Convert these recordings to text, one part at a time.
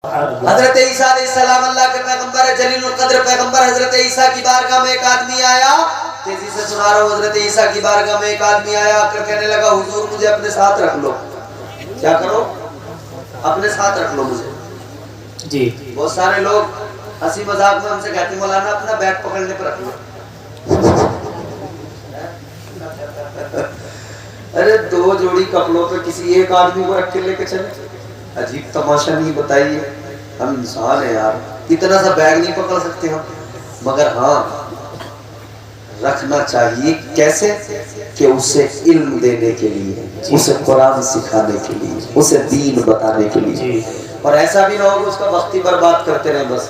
हजरत ईसा अलैहिस्सलाम अल्लाह के पैगंबर है, जलीलुल कद्र पैगंबर। हजरत ईसा की बारगाह में एक आदमी आया, तेजी से सुना रहा हूँ। हजरत ईसा की बारगाह में एक आदमी आया, आकर कहने लगा, हुजूर मुझे अपने साथ रख लो। क्या करो? अपने साथ रख लो मुझे। जी बहुत सारे लोग हंसी मजाक में हमसे कहते, मौलाना अपना बैग पकड़ने पर रख लो। अरे दो जोड़ी कपड़ों पे किसी एक आदमी को रख के लेके चले, अजीब तमाशा नहीं? बताइए, हम इंसान है यार, इतना सा बैग नहीं पकड़ सकते हम। मगर हाँ रखना चाहिए। कैसे? कि उसे इल्म देने के लिए, उसे कुरान सिखाने के लिए, उसे दीन बताने के लिए। और ऐसा भी ना हो कि उसका वक्त ही बर्बाद करते रहे, बस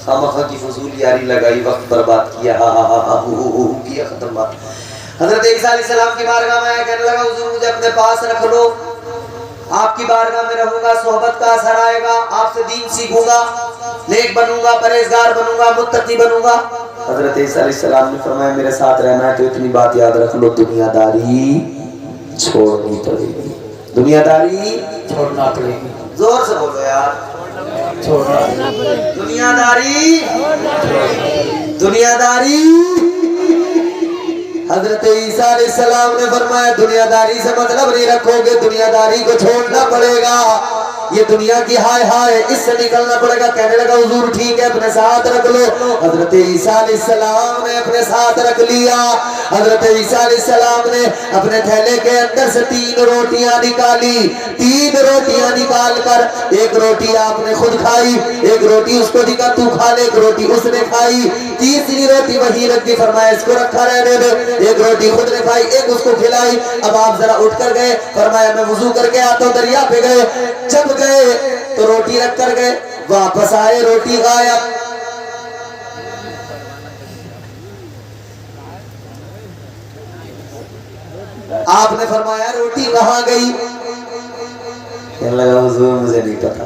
खामखा की फजूल यारी लगाई, वक्त बर्बाद किया, हा हा हा हा किया, खत्म बात। हजरत ईसा अलैहिस्सलाम की बारगाह में आया, कहने लगा, हुजूर मुझे अपने पास रख लो, आपकी बारगाह में रहूंगा, सोहबत का असर आएगा, आपसे दीन सीखूंगा, नेक बनूंगा, परहेजगार बनूंगा, मुत्तकी बनूंगा। हजरत ईसा अलैहिस्सलाम ने फरमाया, मेरे साथ रहना है तो इतनी बात याद रख लो, दुनियादारी छोड़नी पड़ेगी। दुनियादारी छोड़ना पड़ेगी। जोर से बोलो यार, छोड़ना पड़ेगी। दुनियादारी, दुनियादारी। हजरत ईसा अलैहिस्सलाम ने फरमाया, दुनियादारी से मतलब नहीं रखोगे, दुनियादारी को छोड़ना पड़ेगा। ये दुनिया की हाय हाय, इससे निकलना पड़ेगा। कहने लगा, हुजूर ठीक है, अपने साथ रख लो। हजरत ईसा अलैहिस्सलाम ने अपने साथ रख लिया। हजरत ईसा अलैहिस्सलाम ने अपने थैले के अंदर से 3 रोटियां निकाली। 3 रोटियां निकाल कर एक रोटी आपने खुद खाई, एक रोटी उसको दिखा, तू खा ले, एक रोटी उसने खाई, तीसरी रोटी वही रख दी, फरमाया इसको रखा रहने दे। एक रोटी खुद ने खाई, एक उसको खिलाई। अब आप जरा उठ कर गए, फरमाया मैं वुजू करके आता हूं, दरिया पे गए। जब गए तो रोटी रख कर गए, वापस आए रोटी गायब। आपने फरमाया रोटी कहां गई? कहने लगा, हुजूर मुझे नहीं पता।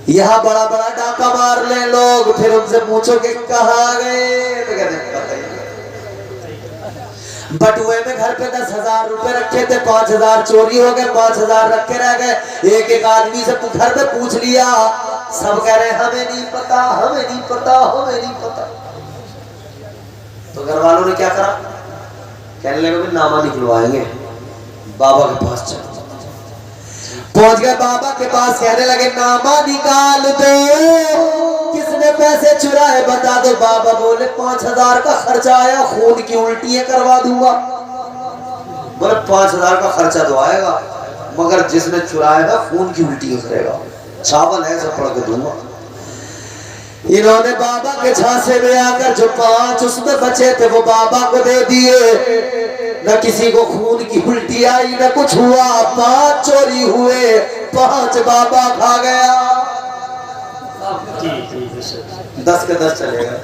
यहाँ बड़ा बड़ा डाका मार ले लोग, फिर उनसे पूछो कि कहाँ गए, तो कहते पता ही नहीं। बटुए में घर पे 10,000 रुपए रखे थे, 5,000 चोरी हो गए, 5,000 रखे रह गए। एक एक आदमी से घर पे पूछ लिया, सब कह रहे हमें नहीं पता, हमें नहीं पता, हमें नहीं पता। तो घर वालों ने क्या करा? कहने लगे नामा निकलवाएंगे, बाबा के पास चलो। पहुंच गए बाबा के पास, कहने लगे नामा निकाल दो, किसने पैसे चुराए बता दो। बाबा बोले 5,000 का खर्चा आया, खून की उल्टियां करवा दूंगा। बोले 5,000 का खर्चा तो आएगा, मगर जिसने चुराएगा खून की उल्टियां करेगा, चावल है सब पड़ के दूंगा। इन्होंने बाबा के झांसे में आकर जो 5 उसमें बचे थे वो बाबा को दे दिए। न किसी को खून की उल्टी आई, न कुछ हुआ। 5 चोरी हुए, 5 बाबा खा गया। 10 के 10 चलेगा।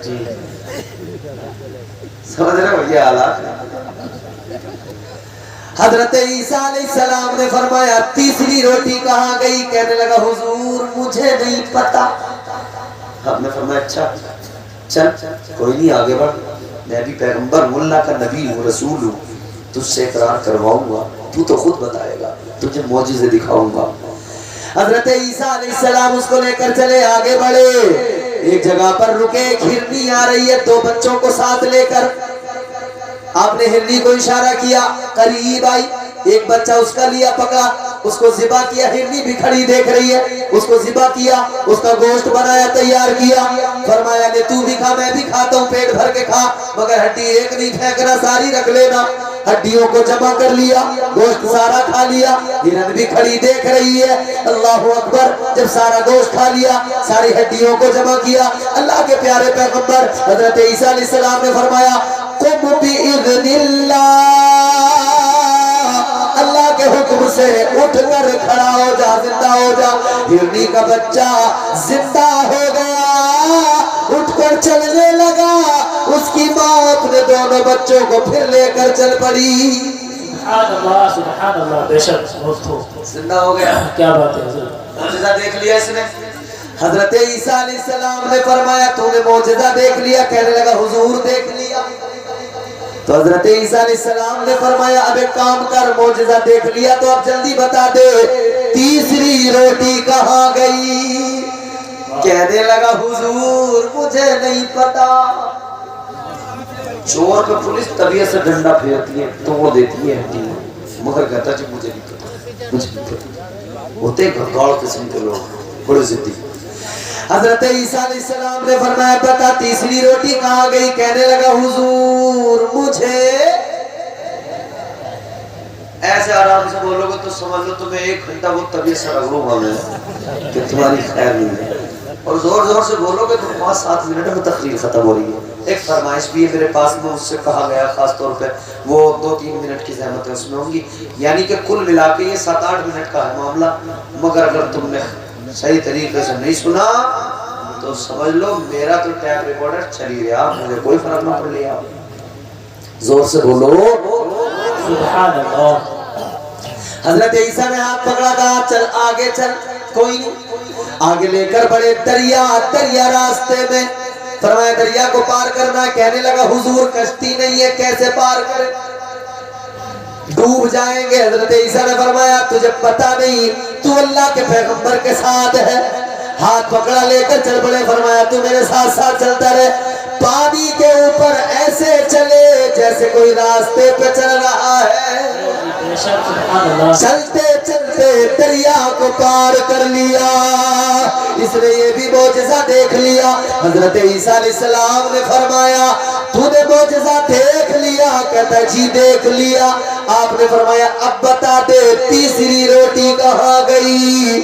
समझ रहे हो ये हालात? हजरत ईसा अलैहिस्सलाम ने फरमाया, तीसरी रोटी कहाँ गई? कहने लगा, हुजूर मुझे नहीं पता। आपने फरमाया, अच्छा चल कोई नहीं, आगे बढ़, मैं भी पैगंबर, मुल्ला का नबी हूँ, रसूल हूँ, तुझसे इकरार करवाऊंगा, तू तो खुद बताएगा, तुझे मौजिज़े दिखाऊंगा। हजरत ईसा अलैहिस्सलाम उसको लेकर चले, आगे बढ़े। एक जगह पर रुके, एक हिरनी आ रही है 2 बच्चों को साथ लेकर। आपने हिरनी को इशारा किया, करीब आई। एक बच्चा उसका लिया, पकड़ा, उसको ज़िबा किया। हिरनी भी खड़ी देख रही है, उसको ज़िबा किया, उसका गोश्त बनाया, तैयार किया। फरमाया ले तू भी खा, मैं भी खाता हूँ, पेट भर के खा, मगर हड्डी एक नहीं फेंकना, सारी रख लेना। हड्डियों को जमा कर लिया, गोश्त सारा खा लिया। हिरन भी खड़ी देख रही है। अल्लाहु अकबर। जब सारा गोश्त खा लिया, सारी हड्डियों को जमा किया, अल्लाह के प्यारे पैगंबर हजरत ईसा अलैहिस्सलाम ने फरमाया, कुम बिइज़्निल्लाह, अल्लाह के हुक्म से उठ कर खड़ा हो जा, जिंदा हो जा। हिरनी का बच्चा जिंदा हो गया, उठकर चलने लगा। उसकी माँ अपने दोनों बच्चों को फिर लेकर चल पड़ी। सुभान अल्लाह, बेशक जिंदा हो गया। क्या बात है, मौजिज़ा देख लिया इसने। हजरत ईसा अलैहिस्सलाम ने फरमाया, तूने मौजिज़ा देख लिया? कहने लगा, हुजूर देख लिया। तो हजरत ईसा अलैहिस्सलाम ने फरमाया, अब एक काम कर, मौजिज़ा देख लिया तो अब जल्दी बता दे, तीसरी रोटी कहाँ गई? कहने लगा हुजूर मुझे नहीं पता। चोर पे पुलिस तबीयत से डंडा फेरती है, तोड़ देती है, मगर कहता जी मुझे नहीं पता, मुझे नहीं पता। होते गौड़ किस्म के लोग, बड़े जिद्दी। हजरत ईसा अलैहिस्सलाम ने फरमाया पता तीसरी रोटी कहाँ गई? कहने लगा हुजूर मुझे। ऐसे आराम से बोलोगे तो समझ लो तुम्हें 1 घंटा वो तबीयत से रगड़ूंगा मैं कि तुम्हारी खैर नहीं है, और जोर जोर से बोलोगे तो 5-7 मिनट में तकरीर खत्म हो रही है। एक फरमाइश भी है मेरे पास में, उससे कहा गया खास तौर पे वो 2-3 मिनट की ज़हमतें उसमें होंगी, यानी कि कुल मिला के ये 7-8 मिनट का है मामला। मगर अगर तुमने सही तरीके से नहीं सुना तो समझ लो मेरा तो टैप रिकॉर्डर चल ही रहा, मुझे कोई फर्क ना पड़ लिया। जोर से बोलो सुभान अल्लाह। हजरत ईसा ने हाथ पकड़ा, कहा चल आगे चल। कोई नहीं, आगे लेकर बड़े दरिया रास्ते में। फरमाया दरिया को पार करना। कहने लगा हुजूर कश्ती नहीं है, कैसे पार करें, डूब जाएंगे। हजरत ईसा ने फरमाया तुझे पता नहीं तू अल्लाह के पैगंबर के साथ है। हाथ पकड़ा लेकर चल पड़े। फरमाया तू मेरे साथ साथ चलता रहे, पानी के ऊपर ऐसे चले जैसे कोई रास्ते पे चल रहा है। चलते चलते दरिया को पार कर लिया। इसने ये भी मौजज़ा देख लिया। हजरत ईसा अलैहिस्सलाम ने फरमाया तूने मौजज़ा देख लिया? कहता जी देख लिया। आपने फरमाया अब बता दे तीसरी रोटी कहाँ गई?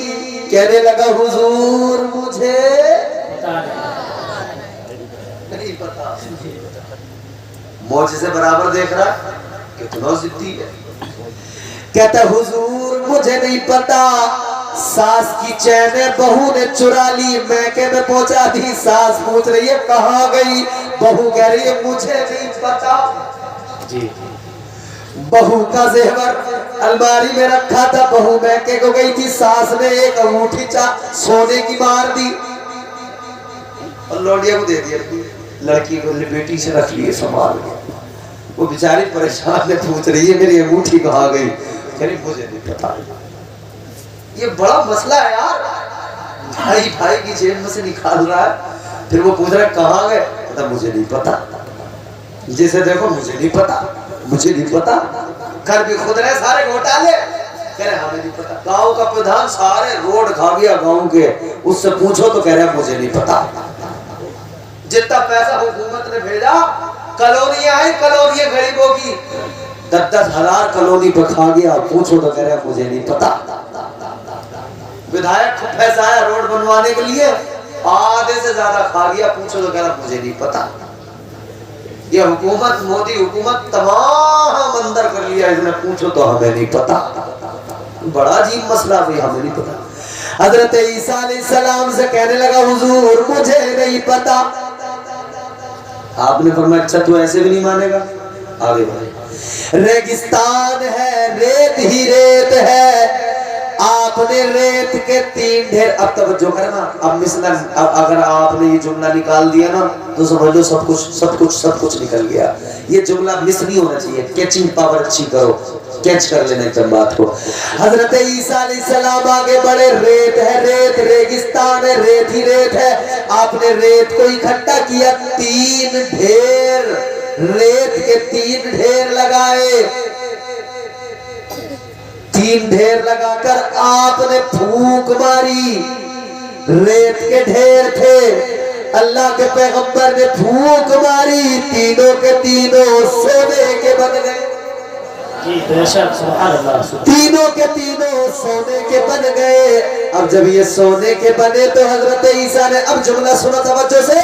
कहने लगा हुजूर मुझे नहीं पता। मौजज़े बराबर देख रहा, कितना जिद्दी है। कहता हुजूर मुझे नहीं पता, सास की चैन बहू ने चुरा ली, मैके में पहुंचा दी। सास पूछ रही है कहाँ गई? बहू कह रही है मुझे नहीं पता जी। बहू का जेवर अलमारी में रखा था, बहू मैके को गई थी, सास ने एक अंगूठी सोने की मार दी और लौंडिया को दे दिया। लड़की को बेटी से रख लिए संभाल के। वो बेचारी परेशान है, पूछ रही है मेरी अंगूठी कहाँ गई? कहीं मुझे नहीं पता। ये बड़ा मसला है यार, भाई की जेब में से निकाल रहा है, फिर वो पूछ रहा है कहाँ गए? कहता मुझे नहीं पता। जिसे देखो मुझे नहीं पता, मुझे नहीं पता। कर भी खुद रहे सारे घोटाले, कह रहे हमें नहीं पता। गांव का प्रधान सारे रोड खा गया गांव के, उससे पूछो तो कह रहा मुझे नहीं पता। जितना पैसा हुकूमत ने भेजा, कॉलोनियां आई, कॉलोनियां गरीबों की 10-10 हजार कॉलोनी पर खा गया, पूछो तो कह रहा मुझे नहीं पता। विधायक को पैसा आया रोड बनवाने के लिए, आधे से ज्यादा खा गया, पूछो तो कह रहा मुझे नहीं पता। ये हुकूमत, मोदी हुकूमत तमाम अंदर कर लिया इसने, पूछो तो हमें नहीं पता। बड़ा अजीब मसला भी, हमें नहीं पता। हजरत ईसा अलैहिस्सलाम से कहने लगा हुजूर मुझे नहीं पता। आपने फरमाया अच्छा तू ऐसे भी नहीं मानेगा? आगे बढ़े। रेगिस्तान है, रेत ही रेत है, आपने रेत के 3 ढेर। अब तवज्जो करना, अब मिसला, अगर आपने ये जुमला निकाल दिया ना तो समझ लो सब कुछ निकल गया। ये जुमला मिस नहीं होना चाहिए, कैचिंग पावर अच्छी करो, कैच कर लेना एकदम बात को। हजरत ईसा अलैहिस्सलाम आगे बढ़े, रेत है, रेत रेगिस्तान है, रेत ही रेत है। आपने रेत को इकट्ठा किया, 3 ढेर, रेत के 3 ढेर लगाए। 3 ढेर लगाकर आपने फूंक मारी। रेत के ढेर थे, अल्लाह के पैगंबर ने फूंक मारी, तीनों के तीनों सोने के बन गए। तीनों के तीनों सोने के बन गए। अब जब ये सोने के बने तो हजरत ईसा ने, अब जुमला सुनो तवज्जो से,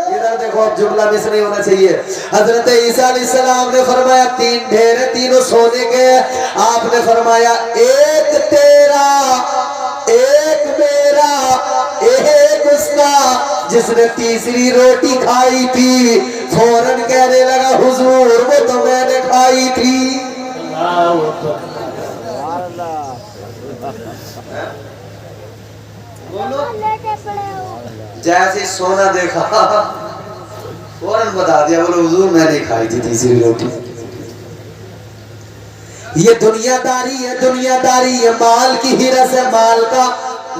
इधर देखो, अब जुमला मिस नहीं होना चाहिए। हजरत ईसा अलैहिस्सलाम ने फरमाया 3 ढेर है, तीनों सोने के। आपने फरमाया एक तेरा, एक मेरा, एक उसका, जिसने तीसरी रोटी खाई थी। फौरन कहने लगा हुजूर वो तो मैंने खाई थी। जैसे सोना देखा फौरन बता दिया, बोलो हुजूर मैंने खाई थी तीसरी रोटी। ये दुनियादारी है, माल की हिरस है, माल का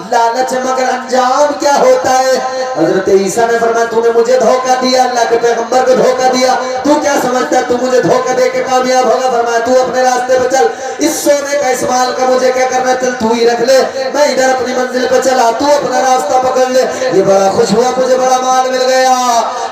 लालच, मगर अंजाम क्या होता है। हजरत ईसा ने फरमाया तूने मुझे धोखा दिया, अल्लाह के पैगंबर को धोखा दिया, तू क्या समझता है तू मुझे धोखा दे के कामयाब होगा। फरमाया तू अपने रास्ते पे चल, इस सोने का इस माल का मुझे क्या करना, चल तू ही रख ले, मैं इधर अपनी मंजिल पे चला, तू अपना रास्ता पकड़ ले। ये बड़ा खुश हुआ, मुझे बड़ा माल मिल गया,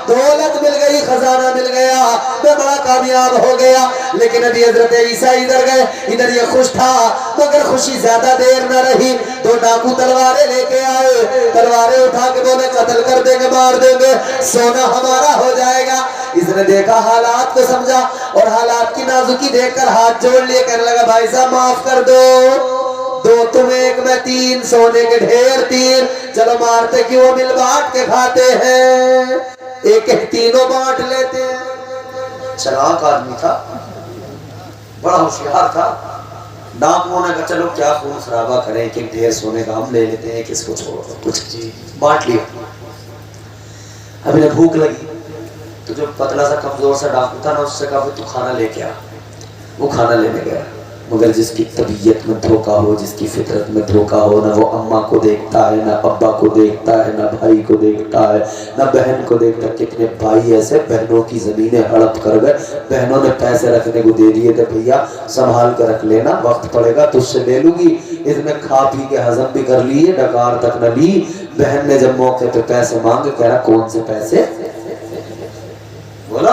दौलत मिल गई, खजाना मिल गया, मैं बड़ा कामयाब हो गया। लेकिन अभी हजरत ईसा इधर गए, इधर ये खुश था, मगर खुशी ज्यादा देर न रही। तो डाकू तलवारें लेके आए, तलवारें उठा के बोले कत्ल कर देंगे, मार देंगे, सोना हमारा हो जाएगा। इसने देखा, हालात को समझा और हालात की नाजुकी देखकर हाथ जोड़ लिए, कहने लगा भाई साहब माफ कर दो तुम एक मैं तीन, सोने के ढेर तीन, चलो मारते क्यों, मिल बांट के खाते हैं, एक एक तीनों बांट लेते हैं। चालाक आदमी था, बड़ा होशियार था। डाकुओं ने कहा चलो क्या खून खराबा करें, एक ढेर सोने का हम ले लेते हैं, किसको छोड़ो, कुछ जी बांट लिया। अभी ने भूख लगी तो जो पतला सा कमजोर सा डाकू था ना, उससे कहा तू खाना लेके आ। वो खाना लेने गया, मगर जिसकी तबीयत में धोखा हो, जिसकी फितरत में धोखा हो, ना वो अम्मा को देखता है, ना अब्बा को देखता है, ना भाई को देखता है, ना बहन को देखता। कितने भाई ऐसे बहनों की जमीनें हड़प कर गए, बहनों ने पैसे रखने को दे दिए थे, भैया संभाल के रख लेना, वक्त पड़ेगा तुझसे ले लूंगी। इसने खा पी के हजम भी कर लिए, डकार तक न ली। बहन ने जब मौके पे पैसे मांगे, कह रहा कौन से पैसे, बोला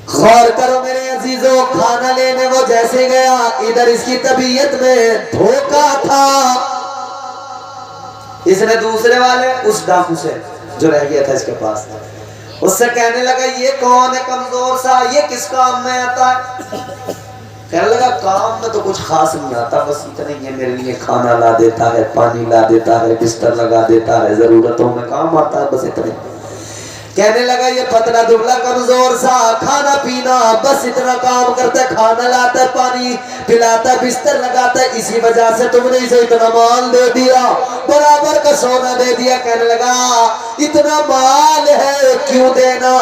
गौर करो मेरे अजीजों, खाना लेने वो जैसे गया, इधर इसकी तबीयत में धोखा था। इसने दूसरे वाले उस डाकू से जो रह गया था इसके पास, उससे कहने लगा ये कौन है कमजोर सा, ये किस काम में आता है। कहने लगा काम में तो कुछ खास नहीं आता, बस इतना ही है, मेरे लिए खाना ला देता है, पानी ला देता है, बिस्तर लगा देता है, जरूरतों में काम आता है, बस इतना। कहने लगा ये पतला दुबला कमजोर सा, खाना पीना बस इतना काम करता है, खाना लाता है, पानी पिलाता है, बिस्तर लगाता है, इसी वजह से तुमने इसे इतना माल दे दिया, बराबर का सोना दे दिया। कहने लगा इतना माल है क्यों देना,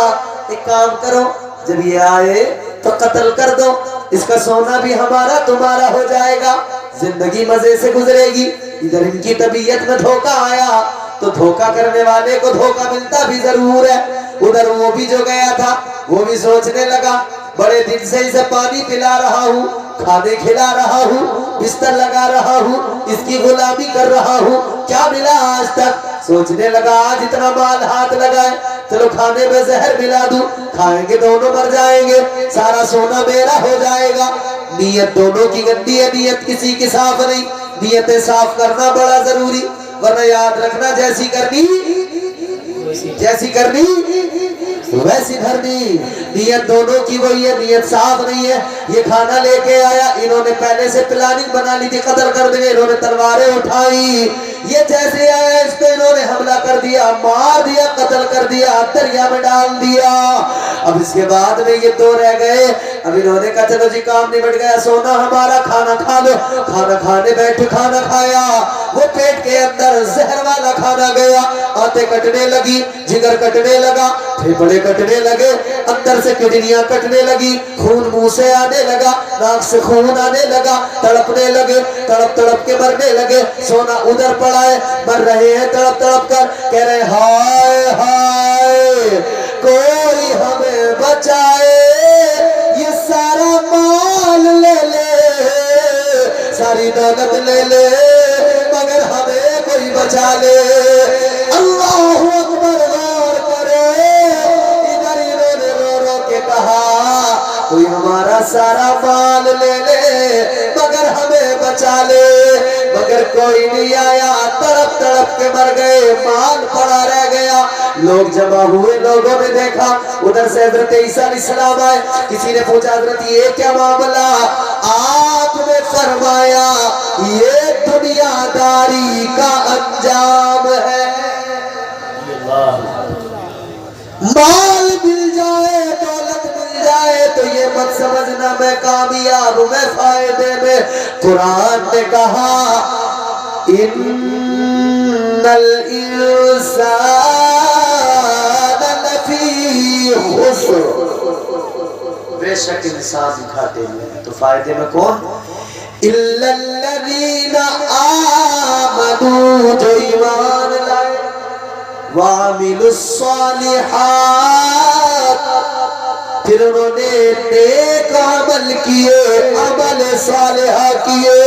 एक काम करो जब ये आए तो कत्ल कर दो, इसका सोना भी हमारा तुम्हारा हो जाएगा, जिंदगी मजे से गुजरेगी। इधर इनकी तबीयत में धोखा आया तो धोखा करने वाले को धोखा मिलता भी जरूर है। उधर वो भी जो गया था वो भी सोचने लगा, बड़े दिन से इसे पानी पिला रहा हूँ, खाने खिला रहा हूँ, बिस्तर लगा रहा हूँ, इसकी गुलामी कर रहा हूँ, क्या मिला आज तक। सोचने लगा आज इतना माल हाथ लगाए, चलो खाने में जहर मिला दूं, खाएंगे दोनों मर जाएंगे, सारा सोना मेरा हो जाएगा। नीयत दोनों की गंदी है, नीयत किसी की साफ नहीं, नीयतें साफ करना बड़ा जरूरी, वरना याद रखना जैसी करनी वैसी भरनी। नीयत दोनों की वही है, नीयत साफ नहीं है। ये खाना लेके आया, इन्होंने पहले से प्लानिंग बना ली थी कत्ल कर देंगे, इन्होंने तलवारें उठाई, ये जैसे आया इस पे इन्होंने हमला कर दिया, मार दिया, कत्ल कर दिया, दरिया में डाल दिया। अब इसके बाद में ये दो रह गए, अब इन्होंने कहा चलो जी काम निबट गया, सोना हमारा, खाना खा लो। खाना खाने बैठे, खाना खाया, वो पेट के अंदर जहर वाला खाना गया, आंतें कटने लगी, जिगर कटने लगा, फेफड़े कटने लगे, अंदर से किडनियां कटने लगी, खून मुंह से आने लगा, नाक से खून आने लगा, तड़पने लगे, तड़प तड़प के मरने लगे। सोना उधर पड़ा है, मर रहे हैं तड़प तड़प कर, कह रहे हाय हाय कोई हमें बचाए, ये सारा माल ले ले, सारी दौलत ले ले, मगर हमें कोई बचा ले। अल्लाहु अकबर, गौर करो, इधर इन्होंने रो रो के कहा कोई हमारा सारा माल ले ले, मगर हमें बचा ले, मगर कोई नहीं आया, तड़प तड़प के मर गए, माल पड़ा रह गया। लोग जमा हुए, लोगों ने देखा, उधर से हजरत ईसा अलैहिस्सलाम आए, किसी ने पूछा हजरत ये क्या मामला, आपने फरमाया ये दुनियादारी का अंजाम है, माल मिल जाए, दौलत मिल जाए तो ये मत समझना मैं कामयाब, मैं फायदे में। कुरान ने कहा इन्नल इंसान लफी खुस्र, बेशक इंसान घाटे में। तो फायदे में कौन? इल्लल्लज़ीना आमनू, जो ईमान लाए, वामिलुस्सालिहात, फिर उन्होंने नेक अमल किए, अमल सालिहा किए।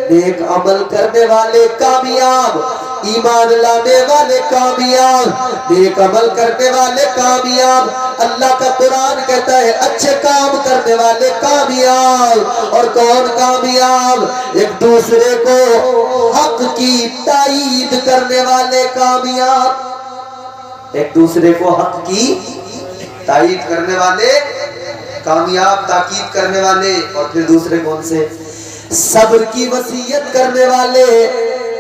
नेक अमल करने वाले कामयाब, ईमान लाने वाले कामयाब, नेक अमल करने वाले कामयाब। अल्लाह का कुरान कहता है अच्छे काम करने वाले कामयाब। और कौन कामयाब? एक दूसरे को हक की ताईद करने वाले कामयाब। एक दूसरे को हक की ताईद करने वाले कामयाब, ताकीद करने वाले। और फिर दूसरे कौन से? सब्र की वसीयत करने वाले,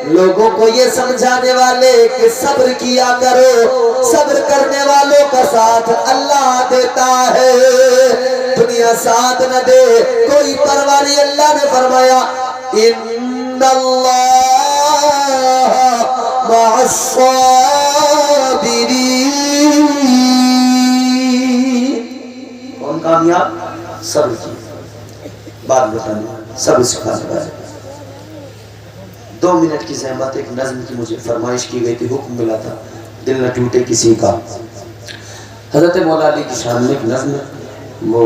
लोगों को ये समझाने वाले कि सब्र किया करो, सब्र करने वालों का साथ अल्लाह देता है, दुनिया साथ न दे, कोई परवाह नहीं। अल्लाह ने फरमाया इन्नल्लाह मअस्साबिरीन। कौन कामयाब? सब्र की बात बताने, सब्र सिखाने वाले। 2 मिनट की ज़हमत, एक नज़्म की मुझे फरमाइश की गई थी, हुक्म मिला था दिल न टूटे किसी का। हज़रत मौला अली की शान में एक नज़्म, वो